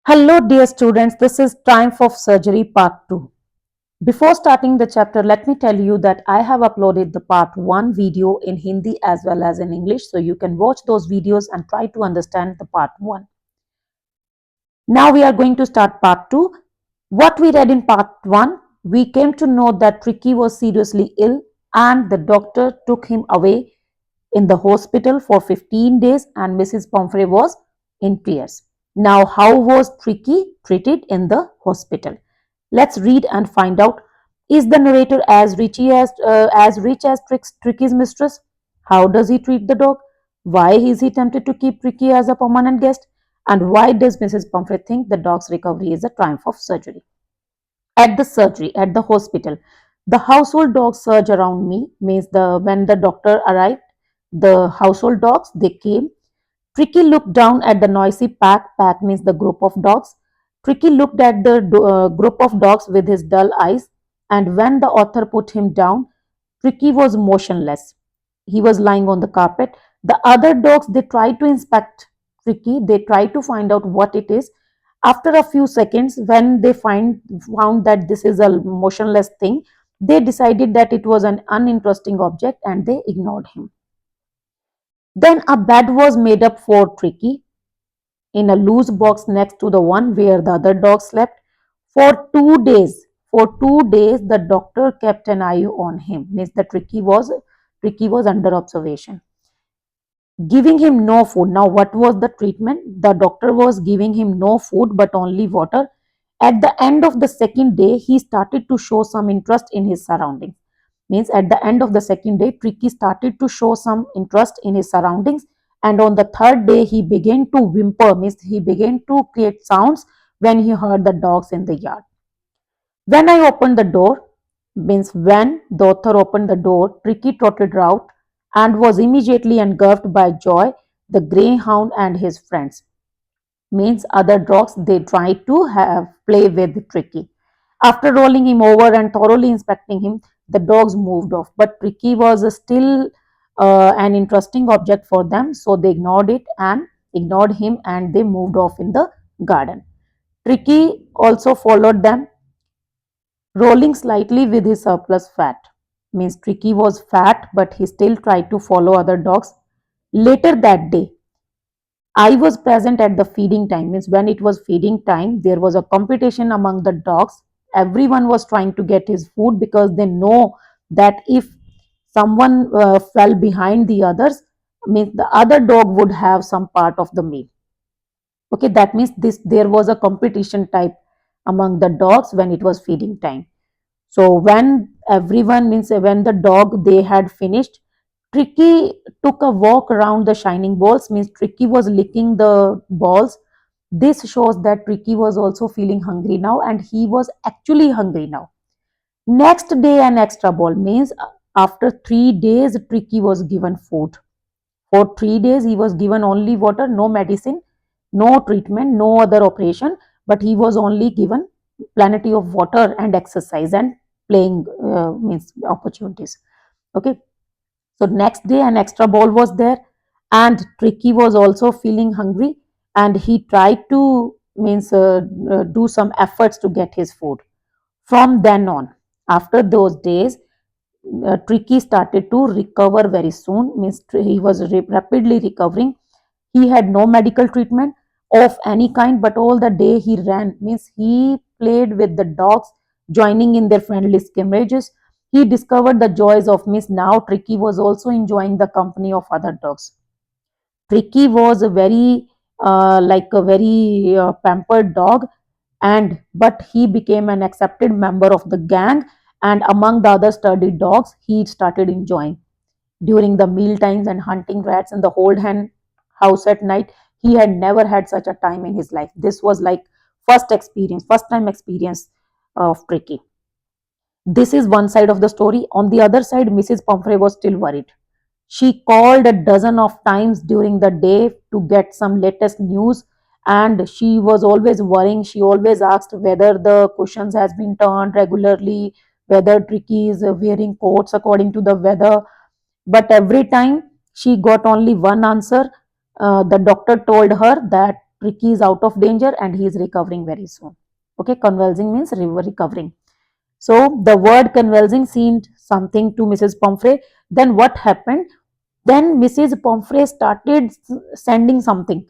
Hello, dear students. This is Triumph of Surgery Part 2. Before starting the chapter, let me tell you that I have uploaded the Part 1 video in Hindi as well as in English, so you can watch those videos and try to understand the Part 1. Now we are going to start Part 2. What we read in Part 1, we came to know that Tricky was seriously ill and the doctor took him away in the hospital for 15 days and Mrs. Pomfrey was in tears. Now, how was Tricky treated in the hospital? Let's read and find out. Is the narrator as rich as Tricky's mistress? How does he treat the dog? Why is he tempted to keep Tricky as a permanent guest? And why does Mrs. Pomfrey think the dog's recovery is a triumph of surgery? At the hospital, the household dogs surge around me. Means when the doctor arrived, the household dogs they came. Tricky looked down at the noisy pack. Pack means the group of dogs. Tricky looked at the group of dogs with his dull eyes, and when the author put him down, Tricky was motionless. He was lying on the carpet. The other dogs they tried to inspect Tricky. They tried to find out what it is. After a few seconds, when they found that this is a motionless thing, they decided that it was an uninteresting object and they ignored him. Then a bed was made up for Tricky in a loose box next to the one where the other dog slept. For 2 days, the doctor kept an eye on him. Means the Tricky was under observation, giving him no food. Now, what was the treatment? The doctor was giving him no food but only water. At the end of the second day, he started to show some interest in his surroundings. Means at the end of the second day, Tricky started to show some interest in his surroundings. And on the third day, he began to whimper, means he began to create sounds when he heard the dogs in the yard. When I opened the door, means when the author opened the door, Tricky trotted out and was immediately engulfed by joy. The greyhound and his friends, means other dogs, they tried to have play with Tricky. After rolling him over and thoroughly inspecting him, the dogs moved off. But Tricky was still an interesting object for them, so they ignored him and they moved off in the garden. Tricky also followed them, rolling slightly with his surplus fat. Means Tricky was fat, but he still tried to follow other dogs. Later that day, I was present at the feeding time. Means when it was feeding time, there was a competition among the dogs. Everyone was trying to get his food because they know that if someone fell behind the others, means the other dog would have some part of the meal. Okay, that means this there was a competition type among the dogs when it was feeding time. So when everyone, means when the dog they had finished, Tricky took a walk around the shining balls. Means Tricky was licking the balls. This shows that Tricky was also feeling hungry now, and he was actually hungry now. Next day, an extra ball, means after 3 days, Tricky was given food. For 3 days, he was given only water, no medicine, no treatment, no other operation, but he was only given plenty of water and exercise and playing means opportunities. Okay, so next day an extra ball was there, and Tricky was also feeling hungry, and he tried to means do some efforts to get his food. From then on, after those days, Tricky started to recover very soon. Means he was rapidly recovering. He had no medical treatment of any kind, but all the day he ran. Means he played with the dogs, joining in their friendly scrimmages. He discovered the joys of Miss. Now Tricky was also enjoying the company of other dogs. Tricky was a very like a very pampered dog, and but he became an accepted member of the gang, and among the other sturdy dogs he started enjoying during the meal times and hunting rats in the old hen house at night. He had never had such a time in his life. This was like first time experience of Tricky. This is one side of the story. On the other side, Mrs. Pomfrey was still worried. She called a dozen of times during the day to get some latest news, and she was always worrying. She always asked whether the cushions has been turned regularly, whether Tricky is wearing coats according to the weather. But every time she got only one answer. The doctor told her that Tricky is out of danger and he is recovering very soon. Okay, convulsing means recovering. So the word convulsing seemed something to Mrs. Pomfrey. Then what happened? Then Mrs. Pomfrey started sending something.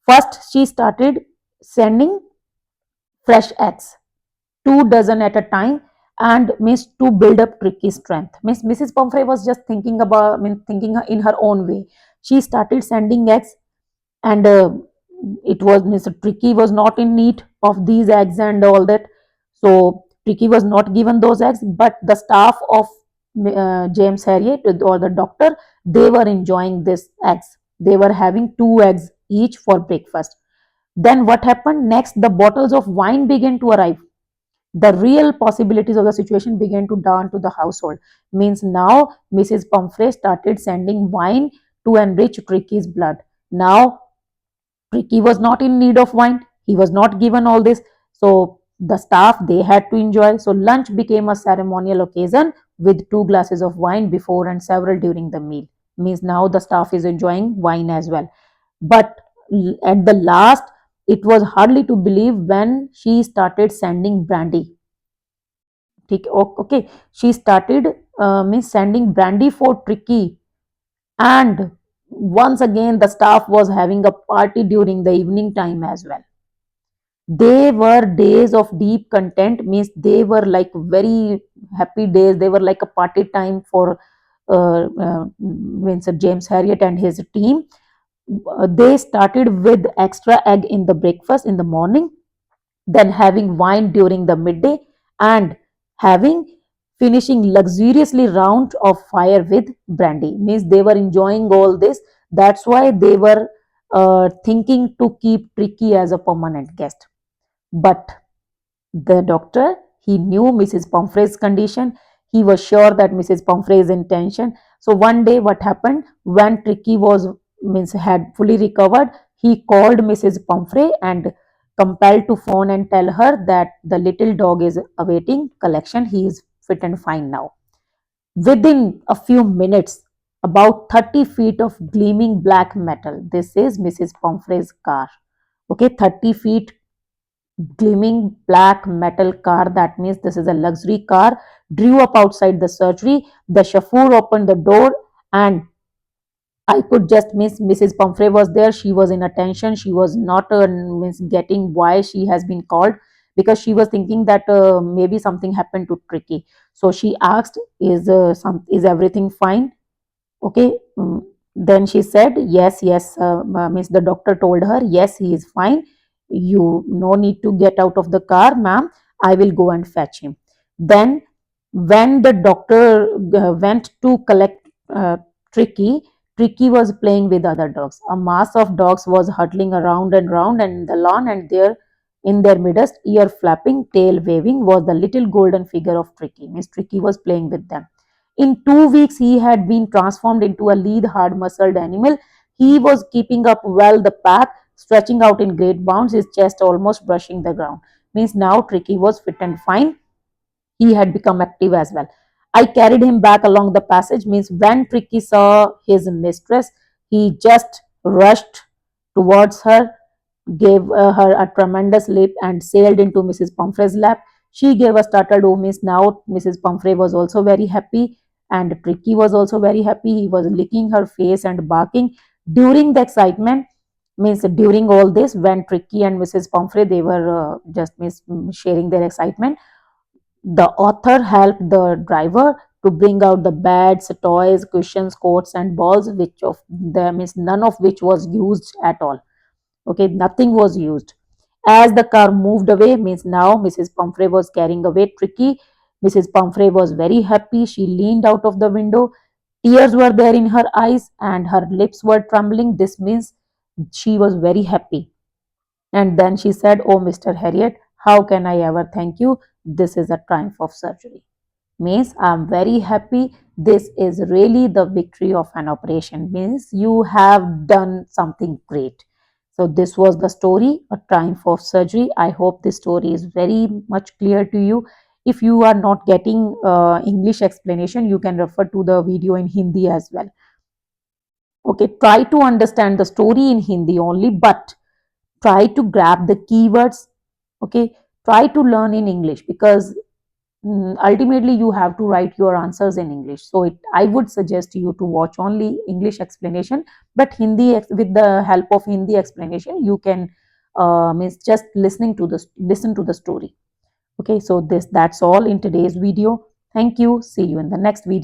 First, she started sending fresh eggs, 2 dozen at a time, and means to build up Tricky's strength. Miss Mrs. Pomfrey was just thinking about, thinking in her own way. She started sending eggs, and it was Mr. Tricky was not in need of these eggs and all that. So Tricky was not given those eggs, but the staff of James Harriet or the doctor, they were enjoying this eggs. They were having 2 eggs each for breakfast. Then what happened next? The bottles of wine began to arrive. The real possibilities of the situation began to dawn to the household. Means now Mrs. Pomfrey started sending wine to enrich Tricky's blood. Now Tricky was not in need of wine. He was not given all this. So the staff, they had to enjoy. So lunch became a ceremonial occasion with 2 glasses of wine before and several during the meal. Means now the staff is enjoying wine as well. But at the last, it was hardly to believe when she started sending brandy. Okay, she started means sending brandy for Tricky, and once again the staff was having a party during the evening time as well. They were days of deep content, means they were like very happy days. They were like a party time for means James Harriet and his team. They started with extra egg in the breakfast in the morning, then having wine during the midday, and having finishing luxuriously round of fire with brandy. Means they were enjoying all this. That's why they were thinking to keep Tricky as a permanent guest. But the doctor, he knew Mrs. Pomfrey's condition. He was sure that Mrs. Pomfrey's intention. So one day, what happened when Tricky was means had fully recovered, he called Mrs. Pomfrey and compelled to phone and tell her that the little dog is awaiting collection. He is fit and fine now. Within a few minutes, about 30 feet of gleaming black metal. This is Mrs. Pomfrey's car. Okay, 30 feet gleaming black metal car. That means this is a luxury car. Drew up outside the surgery. The chauffeur opened the door, and I could just miss Mrs. Pomfrey was there. She was in attention. She was not means getting why she has been called, because she was thinking that maybe something happened to Tricky. So she asked, is everything fine? Okay. Then she said, yes, yes. Miss the doctor told her, yes, he is fine. You no need to get out of the car, ma'am. I will go and fetch him. Then, when the doctor went to collect Tricky, Tricky was playing with other dogs. A mass of dogs was hurtling around and round and the lawn, and there, in their midst, ear flapping, tail waving, was the little golden figure of Tricky. Miss Tricky was playing with them. In 2 weeks, he had been transformed into a lean, hard muscled animal. He was keeping up well the pack, stretching out in great bounds, his chest almost brushing the ground. Means now Tricky was fit and fine. He had become active as well. I carried him back along the passage. Means when Tricky saw his mistress, he just rushed towards her, gave her a tremendous leap, and sailed into Mrs. Pomfrey's lap. She gave a startled oh. Means now Mrs. Pomfrey was also very happy, and Tricky was also very happy. He was licking her face and barking. During the excitement, means during all this, when Tricky and Mrs. Pomfrey, they were just sharing their excitement, the author helped the driver to bring out the beds, toys, cushions, coats, and balls, which of them is none of which was used at all. Okay, nothing was used. As the car moved away, means now Mrs. Pomfrey was carrying away Tricky. Mrs. Pomfrey was very happy. She leaned out of the window. Tears were there in her eyes and her lips were trembling. This means she was very happy. And then she said, oh, Mr. Harriet, how can I ever thank you? This is a triumph of surgery. Means I'm very happy. This is really the victory of an operation. Means you have done something great. So this was the story, a triumph of surgery. I hope this story is very much clear to you. If you are not getting English explanation, you can refer to the video in Hindi as well. Okay, try to understand the story in Hindi only, but try to grab the keywords. Okay, try to learn in English, because ultimately you have to write your answers in English. So I would suggest you to watch only English explanation, but Hindi, with the help of Hindi explanation, you can means just listen to the story. Okay, so that's all in today's video. Thank you. See you in the next video.